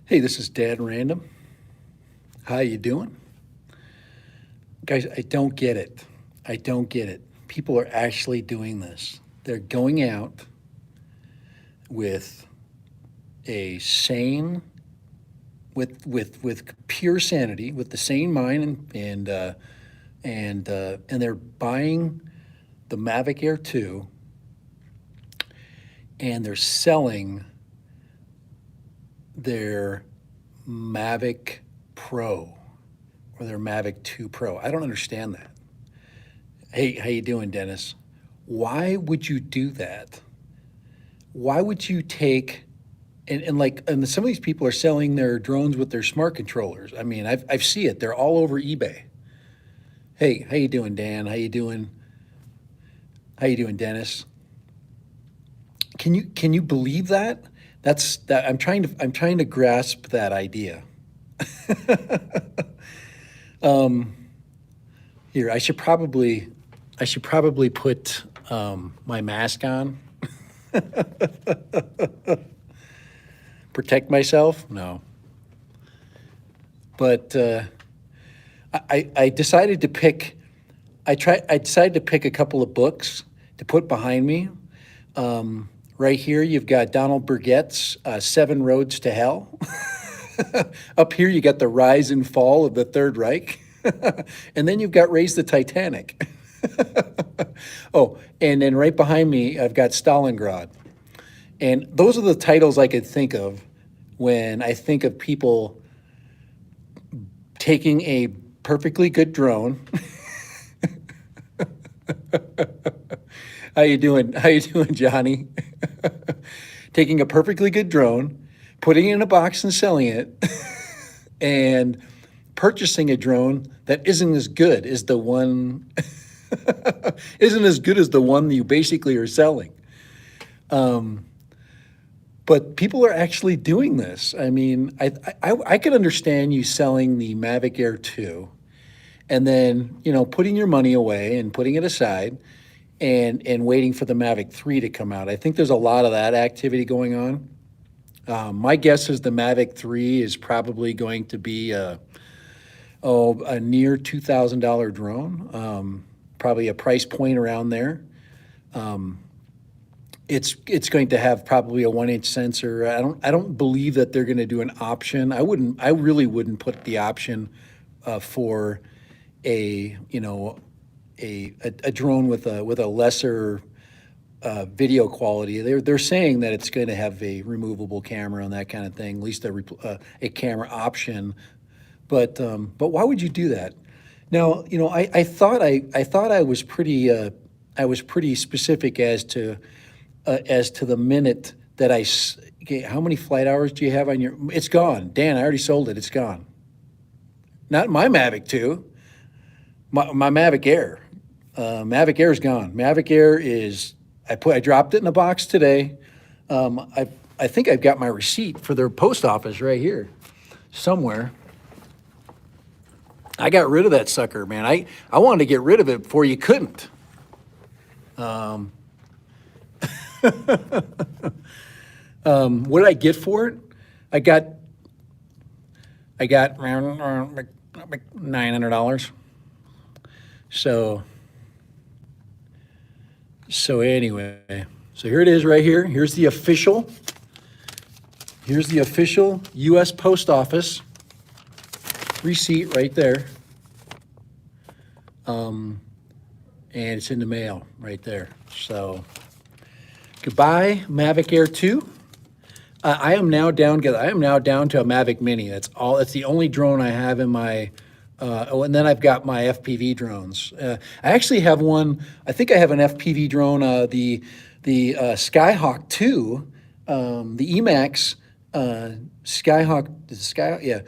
Hey, this is Dad Random. How you doing? Guys, I don't get it. I don't get it. People are actually doing this. They're going out with a sane, with pure sanity, with the sane mind, and they're buying the Mavic Air 2, and they're selling their Mavic Pro or their Mavic 2 Pro. I don't understand that. Hey, how you doing, Dennis? Why would you do that? Why would you take and some of these people are selling their drones with their smart controllers. I mean, I've see it. They're all over eBay. Hey, how you doing, Dan? How you doing? How you doing, Dennis? Can you believe that? That's that I'm trying to grasp that idea. Here, I should probably put my mask on. Protect myself? No. But I decided to pick. I decided to pick a couple of books to put behind me. Right here, you've got Donald Burgett's Seven Roads to Hell. Up here, you got The Rise and Fall of the Third Reich. And then you've got Raise the Titanic. Oh, and then right behind me, I've got Stalingrad. And those are the titles I could think of when I think of people taking a perfectly good drone. How you doing? How you doing, Johnny? Taking a perfectly good drone, putting it in a box and selling it, and purchasing a drone that isn't as good as the one isn't as good as the one you basically are selling. But people are actually doing this. I mean, I could understand you selling the Mavic Air 2 and then, putting your money away and putting it aside and waiting for the Mavic 3 to come out. I think there's a lot of that activity going on. My guess is the Mavic 3 is probably going to be a near $2,000 drone, probably a price point around there. It's going to have probably a 1-inch sensor. I don't believe that they're going to do an option. I really wouldn't put the option for a a drone with a lesser video quality. They're saying that it's going to have a removable camera and that kind of thing, at least a camera option. But why would you do that? Now, I thought I was pretty specific as to the minute that okay, how many flight hours do you have on your? It's gone, Dan. I already sold it. It's gone. Not my Mavic 2, my Mavic Air. Mavic Air is gone. Mavic Air is. I dropped it in a box today. I think I've got my receipt for their post office right here, somewhere. I got rid of that sucker, man. I wanted to get rid of it before you couldn't. What did I get for it? I got $900. So anyway, so here it is right here. Here's the official U.S. Post Office receipt right there. And it's in the mail right there. So goodbye, Mavic Air 2. I am now down to a Mavic Mini. That's all. That's the only drone I have in my. And then I've got my FPV drones. I actually have one. I think I have an FPV drone. The Skyhawk 2, the Emax Skyhawk. Yeah,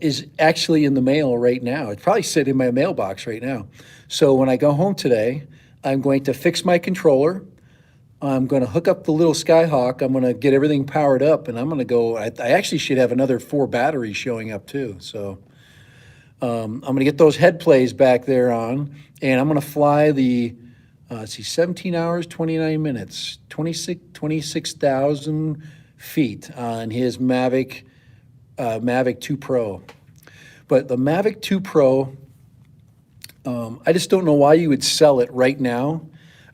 is actually in the mail right now. It's probably sitting in my mailbox right now. So when I go home today, I'm going to fix my controller. I'm going to hook up the little Skyhawk. I'm going to get everything powered up, and I'm going to go. I actually should have another 4 batteries showing up too. So I'm going to get those head plays back there on, and I'm going to fly the, let's see, 17 hours, 29 minutes, 26,000 feet on his Mavic Mavic 2 Pro. But the Mavic 2 Pro, I just don't know why you would sell it right now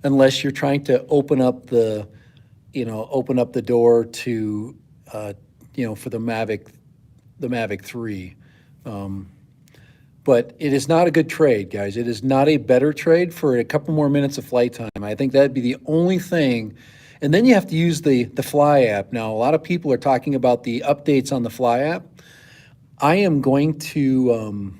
unless you're trying to open up the door to, for the Mavic 3. But it is not a good trade, guys. It is not a better trade for a couple more minutes of flight time. I think that'd be the only thing. And then you have to use the Fly app. Now, a lot of people are talking about the updates on the Fly app. I am going to,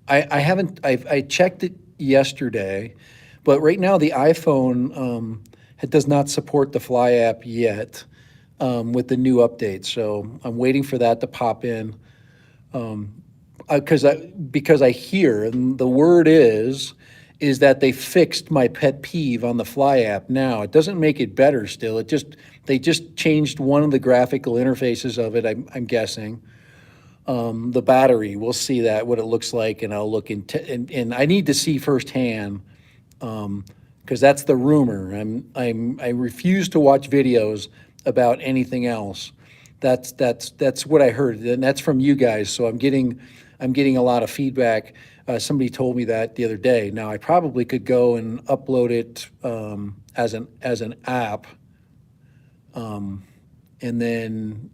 I haven't, I checked it yesterday, but right now the iPhone it does not support the Fly app yet with the new update. So I'm waiting for that to pop in. Because I hear, and the word is that they fixed my pet peeve on the Fly app now. It doesn't make it better still. They just changed one of the graphical interfaces of it, I'm guessing. The battery, we'll see what it looks like, and I'll look and I need to see firsthand, because that's the rumor. I refuse to watch videos about anything else. That's what I heard, and that's from you guys. So I'm getting a lot of feedback. Somebody told me that the other day. Now I probably could go and upload it as an app, and then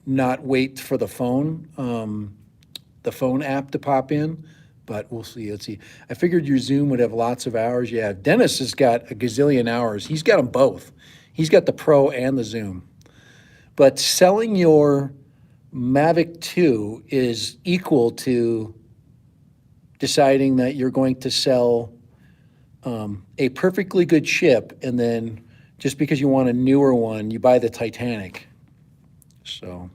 not wait for the phone app to pop in. But we'll see. Let's see. I figured your Zoom would have lots of hours. Yeah, Dennis has got a gazillion hours. He's got them both. He's got the Pro and the Zoom. But selling your Mavic 2 is equal to deciding that you're going to sell a perfectly good ship, and then just because you want a newer one, you buy the Titanic. So,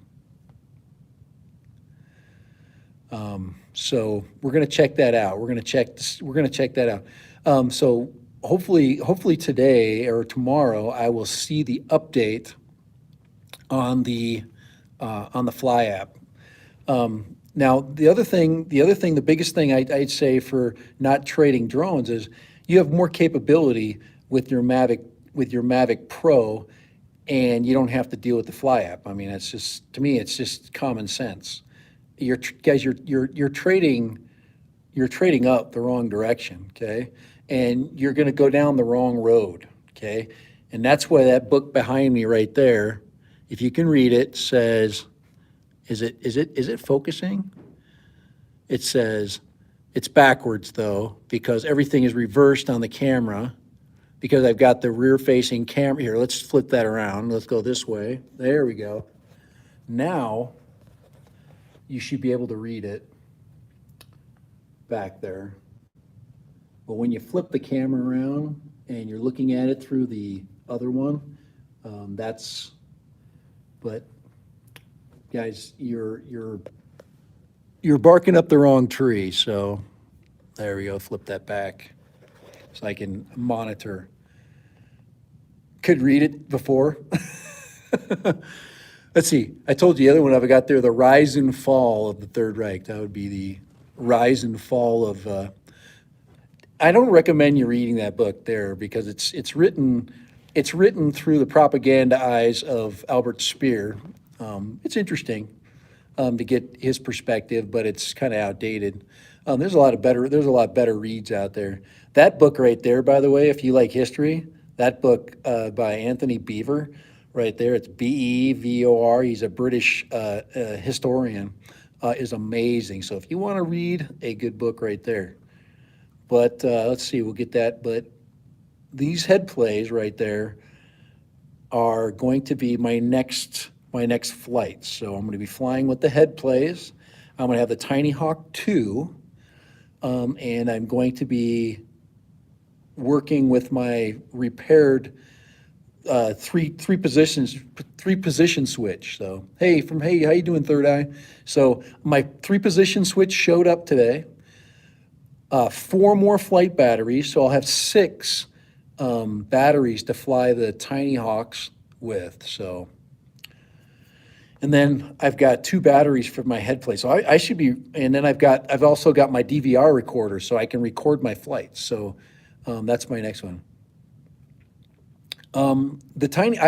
so we're going to check that out. We're going to check that out. So hopefully today or tomorrow, I will see the update on the Fly app. Now, the biggest thing I'd say for not trading drones is you have more capability with your Mavic Pro, and you don't have to deal with the Fly app. I mean, to me, it's just common sense. You're trading up the wrong direction, okay? And you're going to go down the wrong road, okay? And that's why that book behind me right there, if you can read it, says, is it focusing? It says, it's backwards though, because everything is reversed on the camera, because I've got the rear facing camera here. Let's flip that around. Let's go this way. There we go. Now you should be able to read it back there. But when you flip the camera around and you're looking at it through the other one, but guys, you're barking up the wrong tree. So there we go. Flip that back so I can monitor. Could read it before. Let's see. I told you the other one I've got there, the rise and fall of the Third Reich. That would be the rise and fall of. I don't recommend you reading that book there, because it's written through the propaganda eyes of Albert Speer. It's interesting to get his perspective, but it's kind of outdated. There's a lot better reads out there. That book right there, by the way, if you like history, that book by Anthony Beevor, right there, it's Beevor. He's a British historian. Is amazing. So if you want to read, a good book right there. But let's see, we'll get that. But these head plays right there are going to be my next flight. So I'm going to be flying with the head plays. I'm going to have the Tiny Hawk 2, and I'm going to be working with my repaired three position switch. So hey, how you doing, Third Eye? So my 3-position switch showed up today. 4 more flight batteries, so I'll have 6 batteries to fly the Tiny Hawks with. So, and then I've got 2 batteries for my head plate. So I should be, and then I've also got my DVR recorder, so I can record my flights. So that's my next one. The Tiny,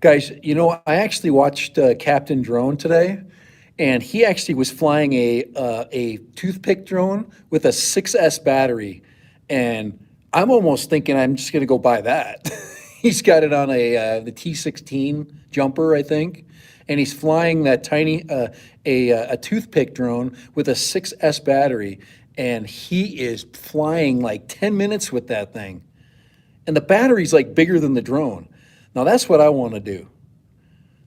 guys, I actually watched Captain Drone today. and he actually was flying a toothpick drone with a 6S battery, and I'm almost thinking I'm just going to go buy that. He's got it on the T16 jumper, I think, and he's flying that tiny a toothpick drone with a 6S battery, and he is flying like 10 minutes with that thing, and the battery's like bigger than the drone. Now that's what I want to do.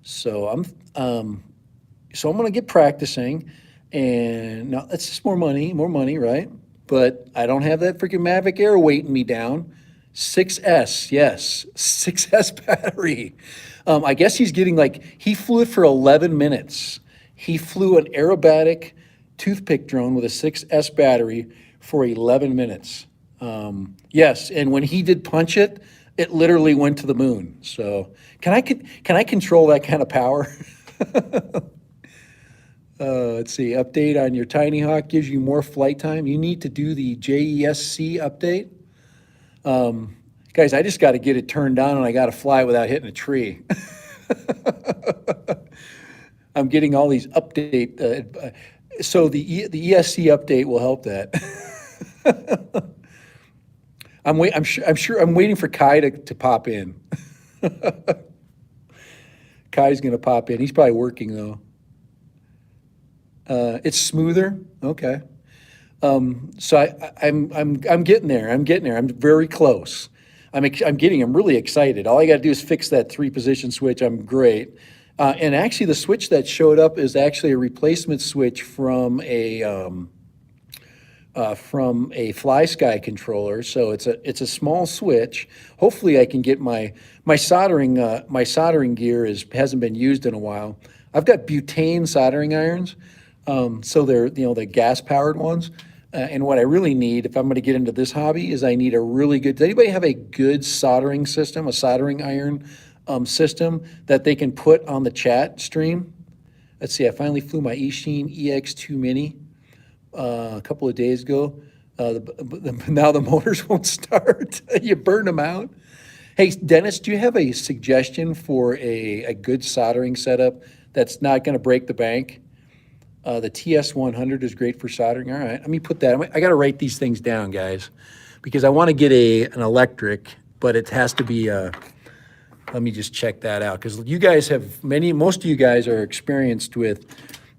So I'm going to get practicing, and now that's just more money, right? But I don't have that freaking Mavic Air weighting me down. 6S, yes, 6S battery. I guess he's getting like, he flew it for 11 minutes. He flew an aerobatic toothpick drone with a 6S battery for 11 minutes. Yes, and when he did punch it, it literally went to the moon. So can I control that kind of power? Let's see, update on your Tiny Hawk gives you more flight time. You need to do the JESC update. Guys, I just got to get it turned on and I got to fly without hitting a tree. I'm getting all these update. So the ESC update will help that. I'm waiting for Kai to pop in. Kai's going to pop in. He's probably working though. It's smoother. Okay. So I'm getting there. I'm getting there. I'm very close. I'm really excited. All I got to do is fix that 3-position switch. I'm great. And actually, the switch that showed up is actually a replacement switch from a Fly Sky controller. So it's a small switch. Hopefully, I can get my soldering gear hasn't been used in a while. I've got butane soldering irons. So they're, the gas powered ones. And what I really need, if I'm going to get into this hobby, is I need a really good, does anybody have a good soldering system, a soldering iron system that they can put on the chat stream? Let's see, I finally flew my Eachine EX2 Mini a couple of days ago. Now the motors won't start. You burn them out. Hey, Dennis, do you have a suggestion for a good soldering setup that's not going to break the bank? The TS100 is great for soldering. All right, let me put that. I got to write these things down, guys, because I want to get an electric, but it has to be let me just check that out, because you guys have most of you guys are experienced with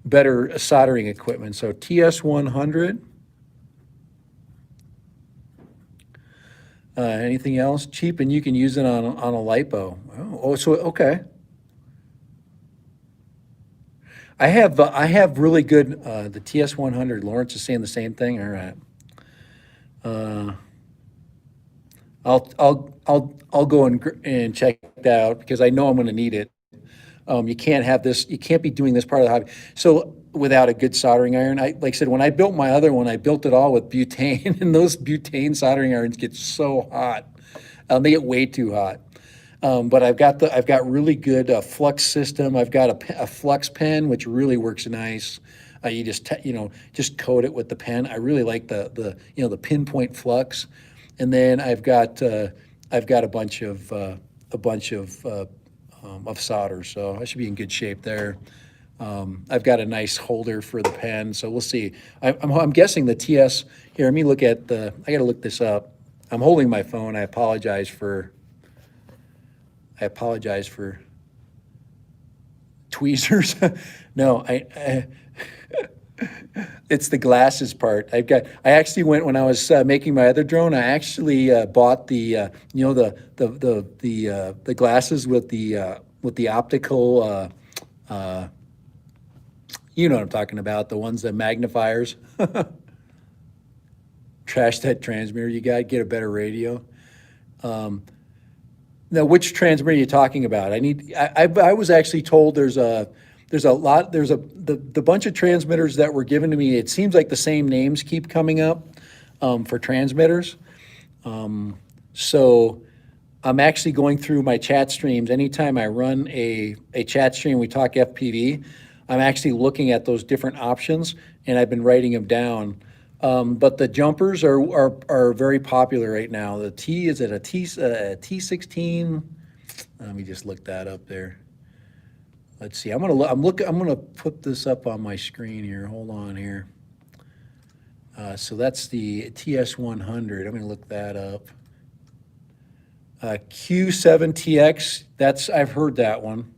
better soldering equipment. So TS100. Anything else? Cheap, and you can use it on a lipo. So okay. I have really good the TS100. Lawrence is saying the same thing. All right. I'll go and check that out, because I know I'm going to need it. You can't have this. You can't be doing this part of the hobby so without a good soldering iron. Like I said, when I built my other one, I built it all with butane, and those butane soldering irons get so hot. They get way too hot. But I've got really good flux system. I've got a flux pen, which really works nice. You just coat it with the pen. I really like the pinpoint flux. And then I've got a bunch of solder, so I should be in good shape there. I've got a nice holder for the pen, so we'll see. I'm guessing the TS here. Let me look at I got to look this up. I'm holding my phone. I apologize for tweezers. No, it's the glasses part. I actually went, when I was making my other drone, I actually bought the glasses with the optical, you know what I'm talking about, the ones that magnifiers. Trash that transmitter you got, get a better radio. Now, which transmitter are you talking about? I was actually told the bunch of transmitters that were given to me, it seems like the same names keep coming up for transmitters. So I'm actually going through my chat streams. Anytime I run a chat stream, we talk FPV, I'm actually looking at those different options, and I've been writing them down. But the jumpers are very popular right now. The is it a T16? Let me just look that up there. Let's see. I'm gonna put this up on my screen here. Hold on here. So that's the TS100. I'm gonna look that up. Q7TX. I've heard that one.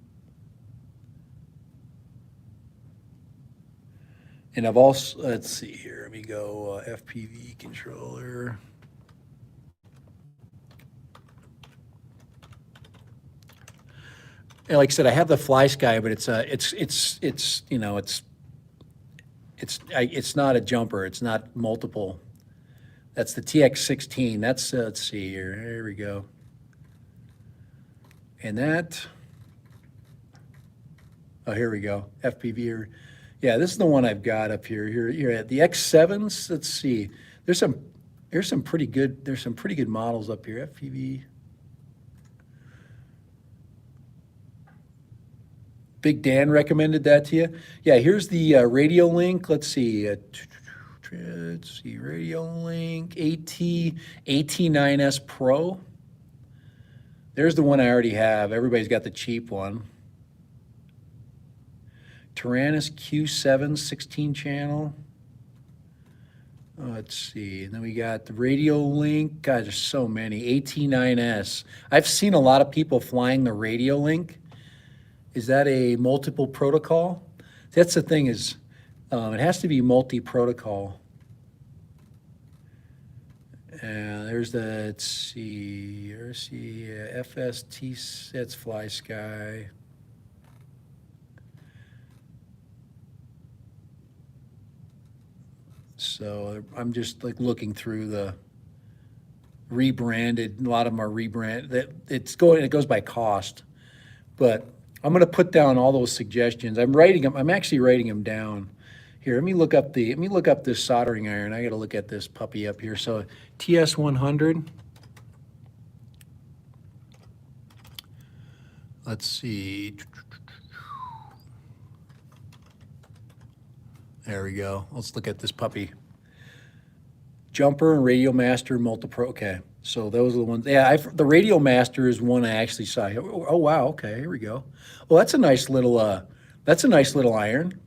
And I've also, let's see here. Let me go FPV controller. And like I said, I have the Fly Sky, but it's you know it's not a jumper. It's not multiple. That's the TX16. That's let's see here. Here we go. And that. Oh, here we go. FPV. Yeah, this is the one I've got up here. Here at the X7s. Let's see. There's some pretty good models up here. FPV. Big Dan recommended that to you. Yeah, here's the radio link. Let's see. Radio link AT9S Pro. There's the one I already have. Everybody's got the cheap one. Taranis Q7 16 channel. Let's see. And then we got the radio link. God, there's so many. AT9S. I've seen a lot of people flying the radio link. Is that a multiple protocol? That's the thing is, it has to be multi-protocol. There's the, let's see, FST, that's Fly Sky. So I'm just like looking through the rebranded, a lot of them are rebranded. It goes by cost, but I'm going to put down all those suggestions. I'm actually writing them down. Here, let me look up this soldering iron. I got to look at this puppy up here. So TS100. Let's see. There we go. Let's look at this puppy. Jumper and Radio Master Multipro. Okay, so those are the ones. Yeah, the Radio Master is one I actually saw. Oh wow. Okay, here we go. Well, that's a nice little iron.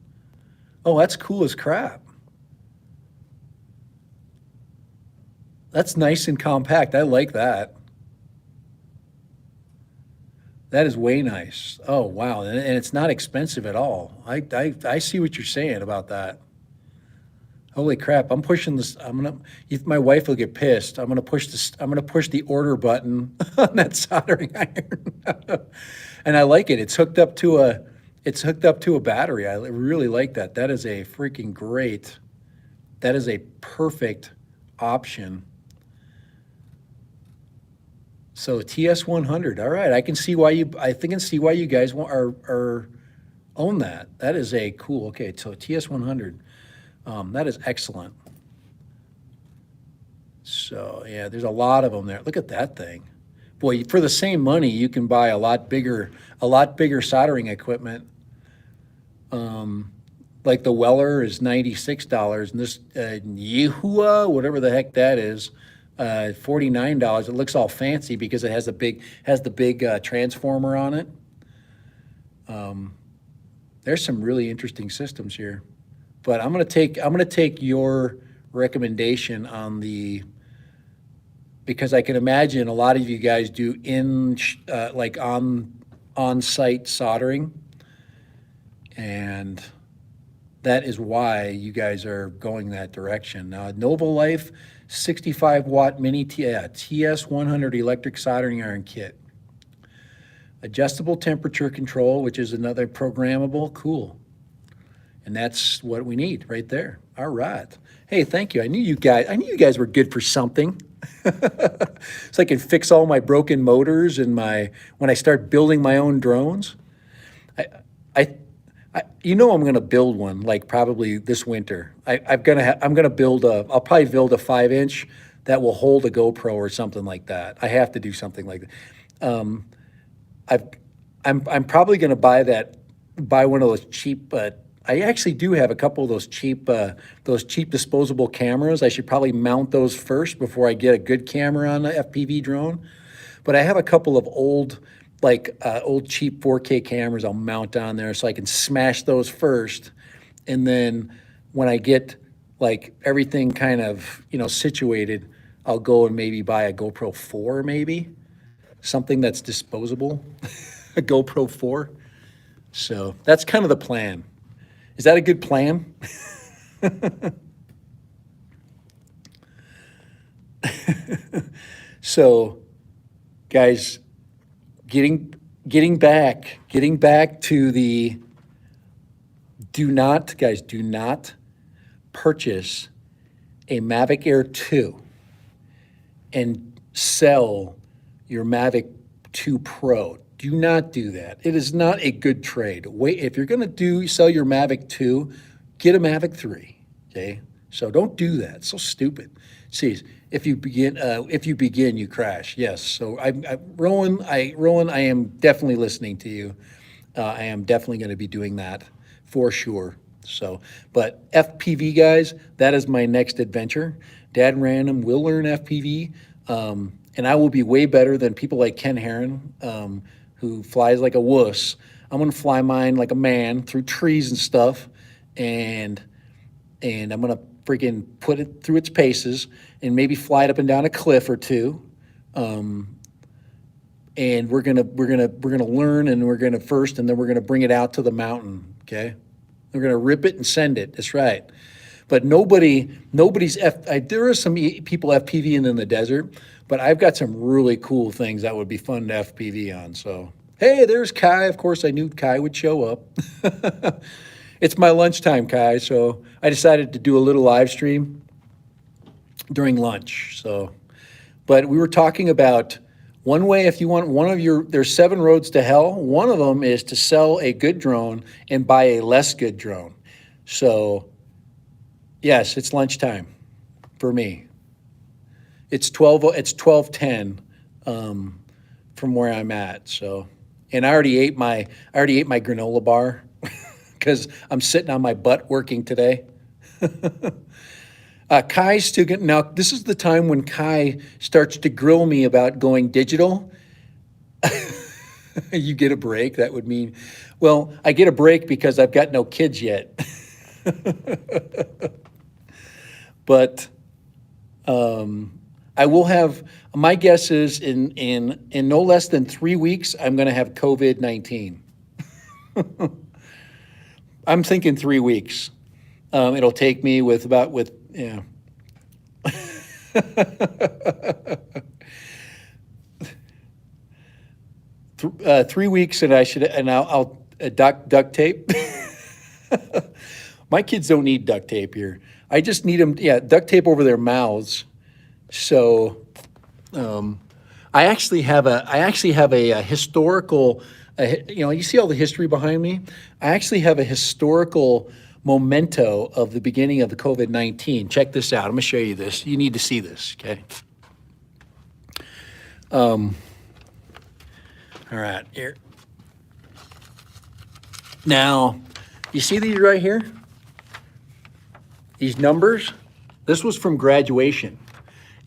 Oh, that's cool as crap. That's nice and compact. I like that. That is way nice. Oh wow, and it's not expensive at all. I see what you're saying about that. Holy crap! I'm pushing this. My wife will get pissed. I'm gonna push the order button on that soldering iron, and I like it. It's hooked up to a battery. I really like that. That is a freaking great. That is a perfect option. So TS100. All right, I can see why you. I think I can see why you guys are own that. That is a cool. Okay, so TS100. That is excellent. So yeah, there's a lot of them there. Look at that thing. Boy, for the same money, you can buy a lot bigger soldering equipment. Like the Weller is $96, and this Yehua, whatever the heck that is, $49. It looks all fancy because it has the big transformer on it. There's some really interesting systems here. But I'm gonna take your recommendation on because I can imagine a lot of you guys do like on-site soldering, and that is why you guys are going that direction. Now, Noble Life 65-watt mini TS100 electric soldering iron kit, adjustable temperature control, which is another programmable. Cool. And that's what we need right there. All right. Hey, thank you. I knew you guys were good for something. So I can fix all my broken motors and when I start building my own drones. I'm going to build one like probably this winter. I'll probably build a 5-inch that will hold a GoPro or something like that. I have to do something like that. I'm probably going to buy one of those cheap. I actually do have a couple of those cheap disposable cameras. I should probably mount those first before I get a good camera on the FPV drone. But I have a couple of old like old cheap 4K cameras I'll mount on there so I can smash those first. And then when I get like everything kind of, situated, I'll go and maybe buy a GoPro 4 maybe, something that's disposable, a GoPro 4. So that's kind of the plan. Is that a good plan? So, guys, getting back to the do not purchase a Mavic Air 2 and sell your Mavic 2 Pro. Do not do that. It is not a good trade. Wait, if you're going to sell your Mavic 2, get a Mavic 3. Okay, so don't do that. It's so stupid. See, if you begin, you crash. Yes. So Rowan, I am definitely listening to you. I am definitely going to be doing that for sure. So, but FPV guys, that is my next adventure. Dad Random will learn FPV, and I will be way better than people like Ken Heron, who flies like a wuss. I'm gonna fly mine like a man through trees and stuff, and I'm gonna freaking put it through its paces and maybe fly it up and down a cliff or two. And we're gonna learn, and we're gonna first, and then we're gonna bring it out to the mountain. Okay, we're gonna rip it and send it. That's right. But there are some people FPVing in the desert, but I've got some really cool things that would be fun to FPV on. So hey, there's Kai. Of course, I knew Kai would show up. It's my lunchtime, Kai. So I decided to do a little live stream during lunch. So, but we were talking about one way, if you want there's 7 roads to hell. One of them is to sell a good drone and buy a less good drone. So yes, it's lunchtime for me. It's 12:10 from where I'm at. So, and I already ate my granola bar because I'm sitting on my butt working today. Kai's still getting, now this is the time when Kai starts to grill me about going digital. You get a break. That would mean, well, I get a break because I've got no kids yet. But I will have, my guess is in no less than 3 weeks, I'm going to have COVID-19. I'm thinking 3 weeks. It'll take me yeah. 3 weeks, and I'll duct tape. My kids don't need duct tape here. I just need them, duct tape over their mouths. So, I actually have a historical, you see all the history behind me? I actually have a historical memento of the beginning of the COVID-19. Check this out. I'm gonna show you this. You need to see this, okay? All right, here. Now, you see these right here? These numbers? This was from graduation.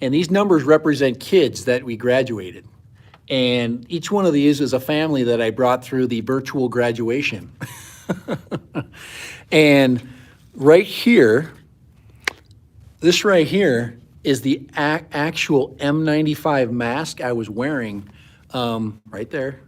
And these numbers represent kids that we graduated. And each one of these is a family that I brought through the virtual graduation. And right here, this right here is the actual M95 mask I was wearing right there.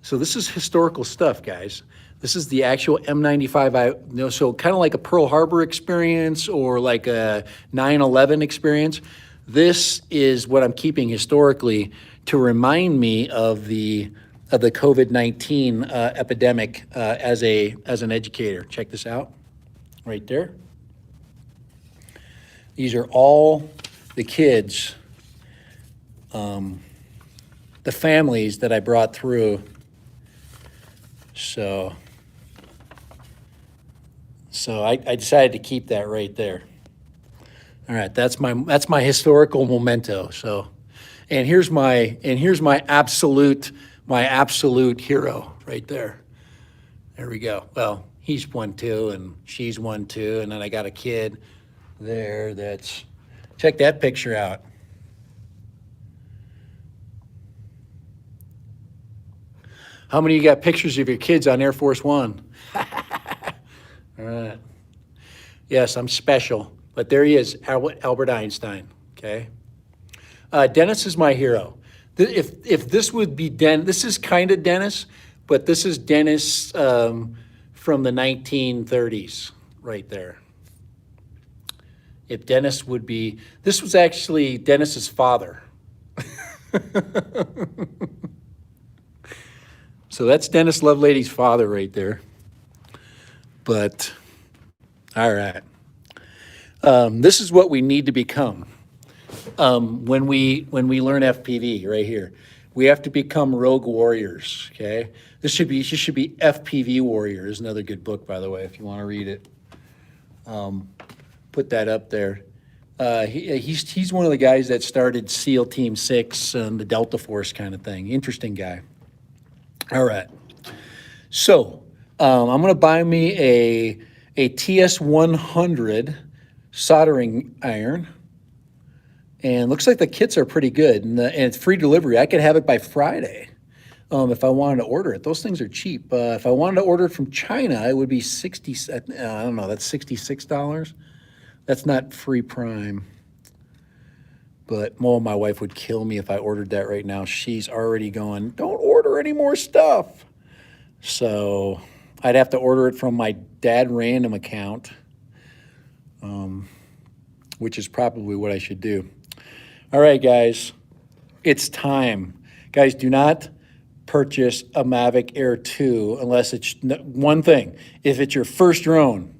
So this is historical stuff, guys. This is the actual M95. So kind of like a Pearl Harbor experience or like a 9/11 experience. This is what I'm keeping historically to remind me of the COVID-19 epidemic as an educator. Check this out, right there. These are all the kids, the families that I brought through. So I decided to keep that right there. All right, that's my historical memento. So, and here's my absolute hero right there. There we go. Well, he's one too, and she's one too, and then I got a kid there. Check that picture out. How many of you got pictures of your kids on Air Force One? All right. Yes, I'm special. But there he is, Albert Einstein, okay? Dennis is my hero. If this would be this is kind of Dennis, but this is Dennis from the 1930s right there. If Dennis would be, this was actually Dennis's father. So that's Dennis Lovelady's father right there. But, all right. This is what we need to become when we learn FPV right here. We have to become rogue warriors, okay? This should be FPV Warrior is another good book, by the way, if you want to read it. Put that up there. He's one of the guys that started SEAL Team 6 and the Delta Force kind of thing. Interesting guy. All right. So I'm going to buy me a TS100 soldering iron. And looks like the kits are pretty good. And it's free delivery. I could have it by Friday if I wanted to order it. Those things are cheap. If I wanted to order it from China, it would be I don't know, that's $66. That's not free Prime. But my wife would kill me if I ordered that right now. She's already going, don't order any more stuff. So I'd have to order it from my Dad Random account, which is probably what I should do. All right, guys, it's time. Guys, do not purchase a Mavic Air 2 unless it's one thing. If it's your first drone,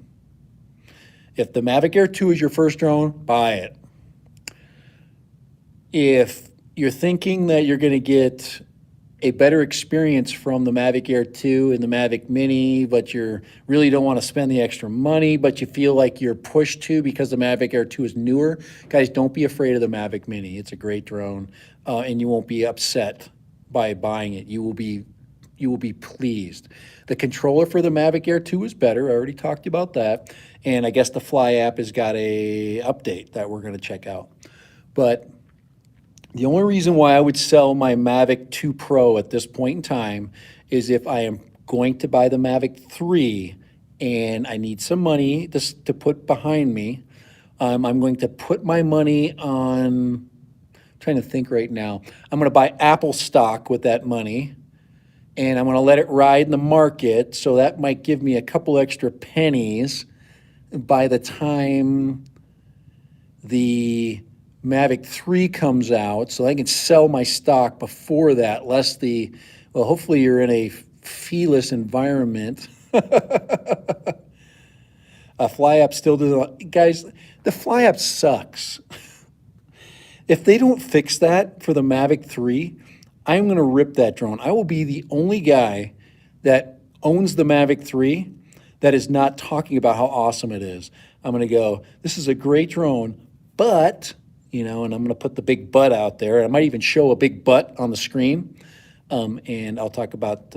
if the Mavic Air 2 is your first drone, buy it. If you're thinking that you're going to get a better experience from the Mavic Air 2 and the Mavic Mini, but you really don't want to spend the extra money, but you feel like you're pushed to because the Mavic Air 2 is newer, guys, don't be afraid of the Mavic Mini. It's a great drone, and you won't be upset by buying it. You will be pleased. The controller for the Mavic Air 2 is better. I already talked about that. And I guess the Fly app has got a update that we're going to check out. But the only reason why I would sell my Mavic 2 Pro at this point in time is if I am going to buy the Mavic 3 and I need some money to put behind me. I'm going to put my money on, I'm trying to think right now. I'm going to buy Apple stock with that money, and I'm going to let it ride in the market, so that might give me a couple extra pennies by the time the Mavic 3 comes out, so I can sell my stock before that, less hopefully you're in a feeless environment. A Fly app still doesn't, guys, the Fly app sucks. If they don't fix that for the Mavic 3, I'm going to rip that drone. I will be the only guy that owns the Mavic 3 that is not talking about how awesome it is. I'm going to go, this is a great drone, but, and I'm going to put the big butt out there. I might even show a big butt on the screen, and I'll talk about,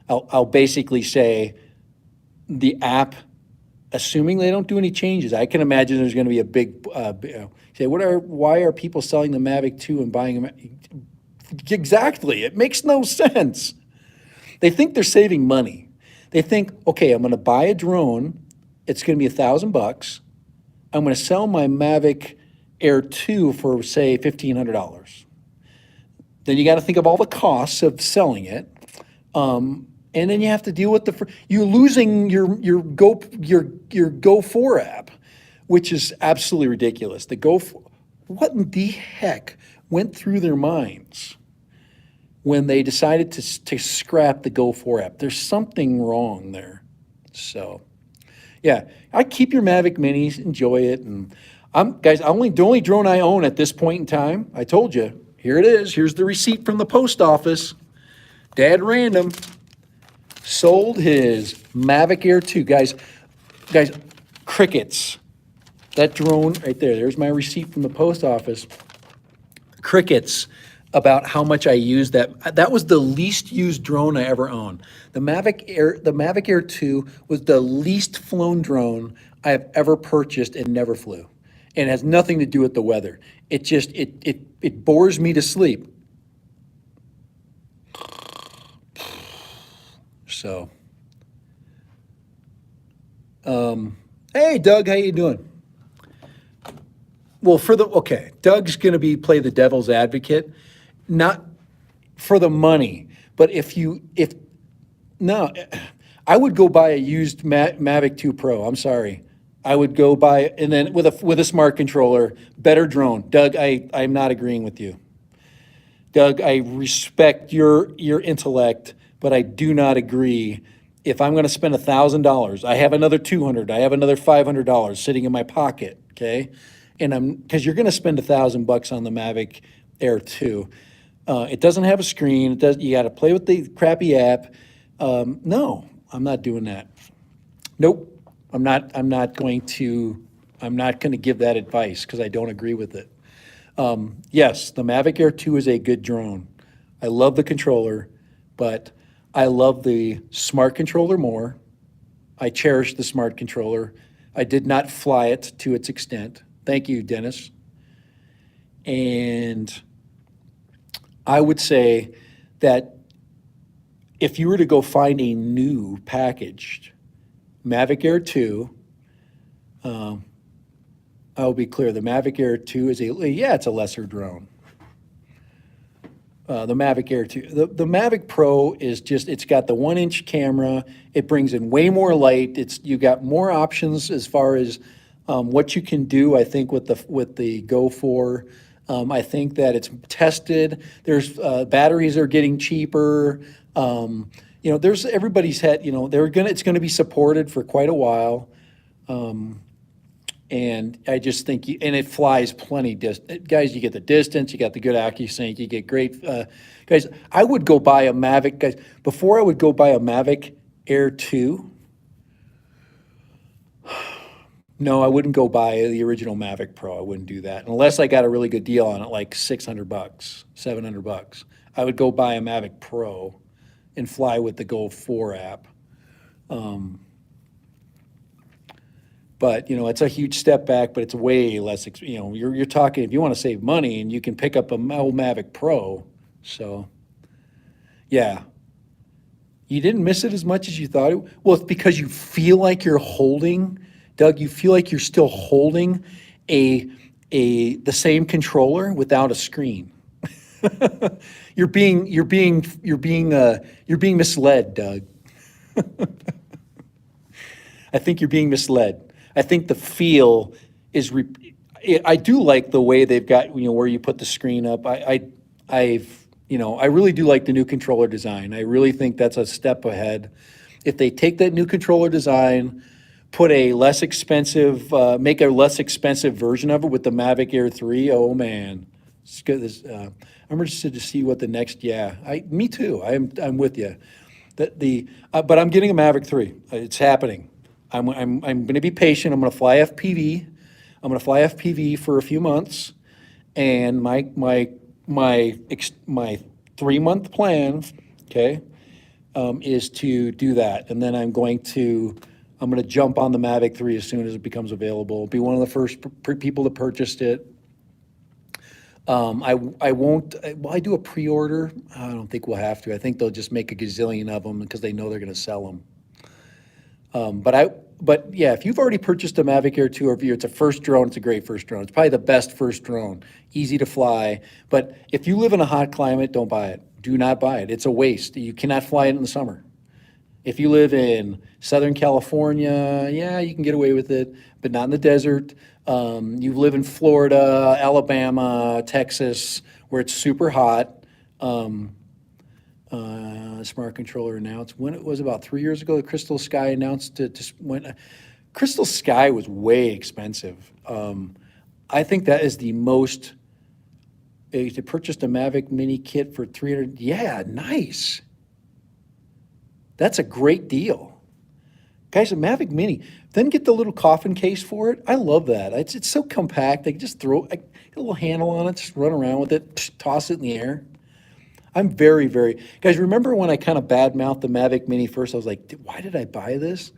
I'll basically say the app, assuming they don't do any changes, I can imagine there's going to be a big, say, why are people selling the Mavic 2 and buying them? Exactly. It makes no sense. They think they're saving money. They think, okay, I'm going to buy a drone. It's going to be $1,000. I'm going to sell my Mavic Air 2 for, say, $1,500. Then you got to think of all the costs of selling it. And then you have to deal with you're losing your Go 4 app, which is absolutely ridiculous. What in the heck went through their minds when they decided to scrap the Go 4 app? There's something wrong there. So, yeah, I keep your Mavic Minis, enjoy it, and the only drone I own at this point in time. I told you, here it is. Here's the receipt from the post office. Dad Random sold his Mavic Air 2. Guys, crickets. That drone right there, there's my receipt from the post office. Crickets about how much I used that. That was the least used drone I ever owned. The Mavic Air 2 was the least flown drone I have ever purchased and never flew. And it has nothing to do with the weather. It just, it bores me to sleep. So, hey, Doug, how you doing? Well, okay, Doug's going to play the devil's advocate, not for the money, but if no, I would go buy a used Mavic 2 Pro. I'm sorry. I would go buy, and then with a smart controller, better drone. Doug, I'm not agreeing with you. Doug, I respect your intellect, but I do not agree. If I'm going to spend $1,000, I have another 200, I have another $500 sitting in my pocket, okay? And because you're going to spend $1,000 on the Mavic Air 2. It doesn't have a screen. It does. You got to play with the crappy app. No, I'm not doing that. Nope. I'm not. I'm not going to. I'm not going to give that advice because I don't agree with it. Yes, the Mavic Air 2 is a good drone. I love the controller, but I love the smart controller more. I cherish the smart controller. I did not fly it to its extent. Thank you, Dennis. And I would say that if you were to go find a new packaged Mavic Air 2, I'll be clear, the Mavic Air 2 is it's a lesser drone. The Mavic Air 2. The Mavic Pro is it's got the 1-inch camera. It brings in way more light. You got more options as far as what you can do, I think, with the Go 4. I think that it's tested. There's batteries are getting cheaper. There's everybody's had, it's gonna be supported for quite a while. And I just think, and it flies plenty guys, you get the distance, you got the good AccuSync, you get great, guys, I would go buy a Mavic, guys, before I would go buy a Mavic Air 2, no, I wouldn't go buy the original Mavic Pro. I wouldn't do that unless I got a really good deal on it, like $600, $700. I would go buy a Mavic Pro and fly with the Go 4 app. But it's a huge step back, but it's way less. You're talking if you want to save money and you can pick up a old Mavic Pro. So, yeah, you didn't miss it as much as you thought it. Well, it's because you feel like you're holding. Doug, you feel like you're still holding the same controller without a screen. You're being misled, Doug. I think you're being misled. I think the feel is. I do like the way they've got where you put the screen up. I really do like the new controller design. I really think that's a step ahead. If they take that new controller design, put a less expensive, make a less expensive version of it with the Mavic Air 3. Oh man, it's good. I'm interested to see what the next. Yeah, me too. I'm with you. But I'm getting a Mavic 3. It's happening. I'm going to be patient. I'm going to fly FPV. I'm going to fly FPV for a few months, and my 3-month plan, okay, is to do that, and then I'm going to jump on the Mavic 3 as soon as it becomes available. Be one of the first people that purchased it. I won't. Will I do a pre-order? I don't think we'll have to. I think they'll just make a gazillion of them because they know they're going to sell them. But yeah, if you've already purchased a Mavic Air 2 or if it's a first drone, it's a great first drone. It's probably the best first drone, easy to fly. But if you live in a hot climate, don't buy it. Do not buy it. It's a waste. You cannot fly it in the summer. If you live in Southern California, yeah, you can get away with it, but not in the desert. You live in Florida, Alabama, Texas, where it's super hot. Smart controller announced when it was about 3 years ago. The Crystal Sky announced it. Just went. Crystal Sky was way expensive. I think that is the most. They purchased a Mavic Mini kit for $300. Yeah, nice. That's a great deal, guys. A Mavic Mini. Then get the little coffin case for it. I love that. It's so compact. They can just throw a little handle on it, just run around with it, toss it in the air. I'm very, very, guys, remember when I kind of badmouthed the Mavic Mini first? I was like, why did I buy this?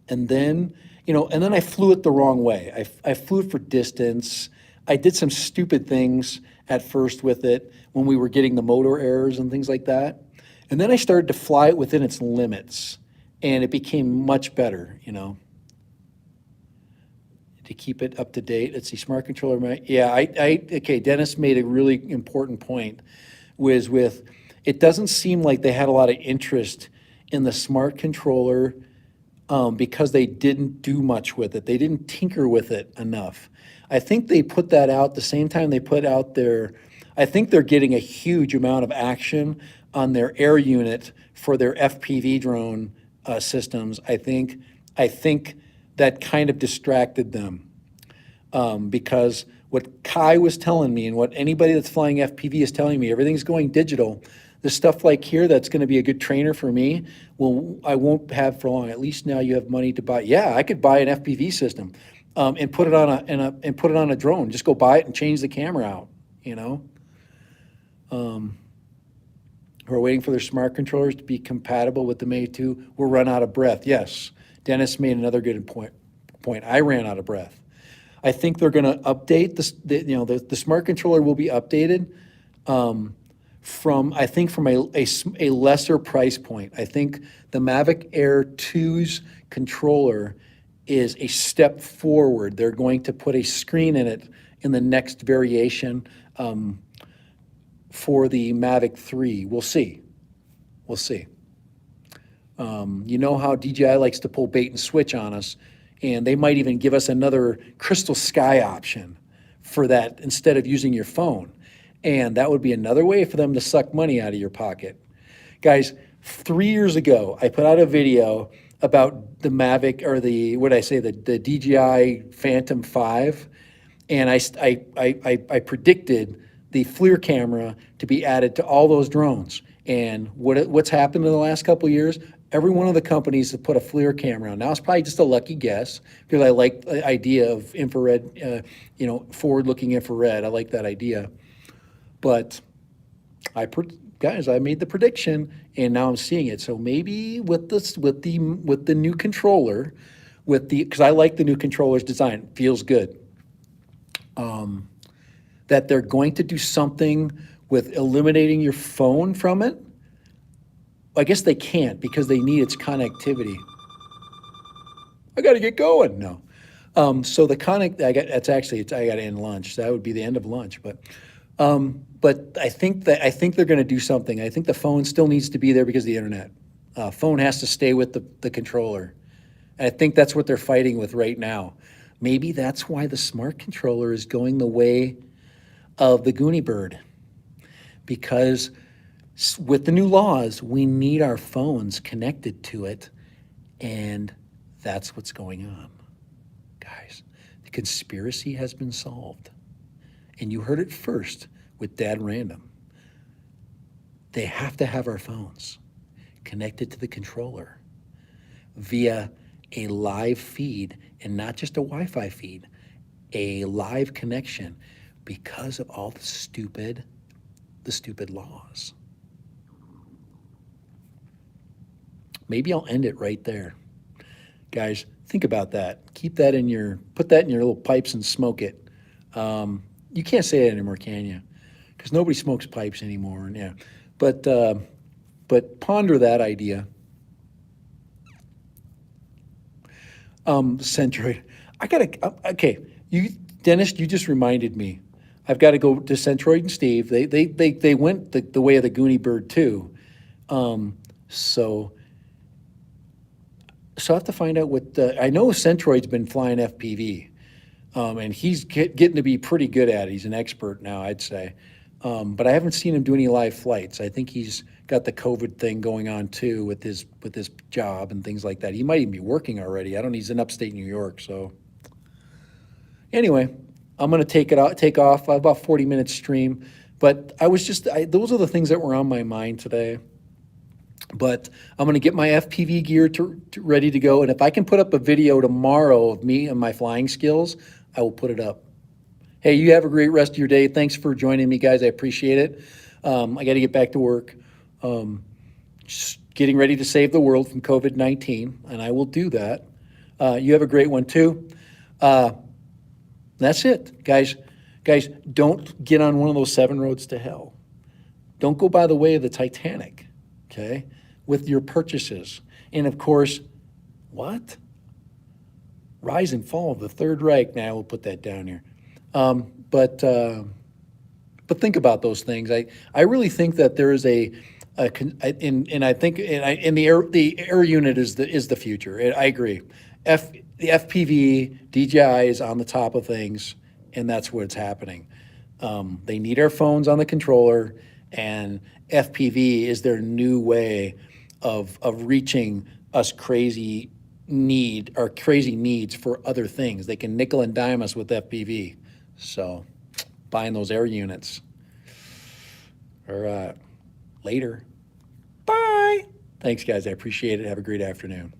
And then, I flew it the wrong way. I flew it for distance. I did some stupid things at first with it when we were getting the motor errors and things like that. And then I started to fly it within its limits, and it became much better, you know, to keep it up to date. Let's see, smart controller. Yeah, okay, Dennis made a really important point, was with, it doesn't seem like they had a lot of interest in the smart controller because they didn't do much with it. They didn't tinker with it enough. I think they put that out the same time they put out their, I think they're getting a huge amount of action on their air unit for their FPV drone systems. I think that kind of distracted them because what Kai was telling me and what anybody that's flying FPV is telling me, everything's going digital. The stuff like here that's going to be a good trainer for me, well, I won't have for long. At least now you have money to buy. Yeah, I could buy an FPV system and put it on and put it on a drone. Just go buy it and change the camera out. You know. Who are waiting for their smart controllers to be compatible with the MA2 will run out of breath. Yes, Dennis made another good point. I ran out of breath. I think they're going to update this. The smart controller will be updated from a lesser price point. I think the Mavic Air 2's controller is a step forward. They're going to put a screen in it in the next variation for the Mavic 3. We'll see. We'll see. You know how DJI likes to pull bait and switch on us, and they might even give us another crystal sky option for that instead of using your phone. And that would be another way for them to suck money out of your pocket. Guys, 3 years ago, I put out a video about the Mavic, or the DJI Phantom 5, and I predicted the FLIR camera to be added to all those drones. And what's happened in the last couple of years? Every one of the companies have put a FLIR camera on. Now, it's probably just a lucky guess because I like the idea of infrared, forward-looking infrared. I like that idea. But guys, I made the prediction, and now I'm seeing it. So maybe with the new controller, because I like the new controller's design, it feels good. That they're going to do something with eliminating your phone from it. I guess they can't because they need its connectivity. I got to get going. No. So the I got to end lunch. That would be the end of lunch. But I think they're going to do something. I think the phone still needs to be there because of the internet. Phone has to stay with the controller. And I think that's what they're fighting with right now. Maybe that's why the smart controller is going the way of the Goonie Bird, because with the new laws, we need our phones connected to it, and that's what's going on. Guys, the conspiracy has been solved, and you heard it first with Dad Random. They have to have our phones connected to the controller via a live feed, and not just a Wi-Fi feed, a live connection, because of all the stupid laws. Maybe I'll end it right there. Guys, think about that. Put that in your little pipes and smoke it. You can't say it anymore, can you? Because nobody smokes pipes anymore. Yeah, but ponder that idea. Centroid. Okay. Dennis, you just reminded me. I've got to go to Centroid and Steve. They went the way of the Goonie Bird too. So I have to find out what I know Centroid's been flying FPV, and he's getting to be pretty good at it. He's an expert now, I'd say. But I haven't seen him do any live flights. I think he's got the COVID thing going on too with his job and things like that. He might even be working already. He's in upstate New York. So anyway, I'm going to take off. I have about 40-minute stream. But those are the things that were on my mind today. But I'm going to get my FPV gear ready to go. And if I can put up a video tomorrow of me and my flying skills, I will put it up. Hey, you have a great rest of your day. Thanks for joining me, guys. I appreciate it. I got to get back to work. Just getting ready to save the world from COVID-19, and I will do that. You have a great one, too. That's it, guys. Guys, don't get on one of those 7 roads to hell. Don't go by the way of the Titanic, okay, with your purchases. And of course, what? Rise and fall of the Third Reich. Now we'll put that down here. But think about those things. I really think that there is and I think and the air unit is the future. I agree. The FPV DJI is on the top of things, and that's what's happening. They need our phones on the controller, and FPV is their new way of reaching us crazy needs for other things. They can nickel and dime us with FPV. So buying those air units. All right. Later. Bye. Thanks, guys. I appreciate it. Have a great afternoon.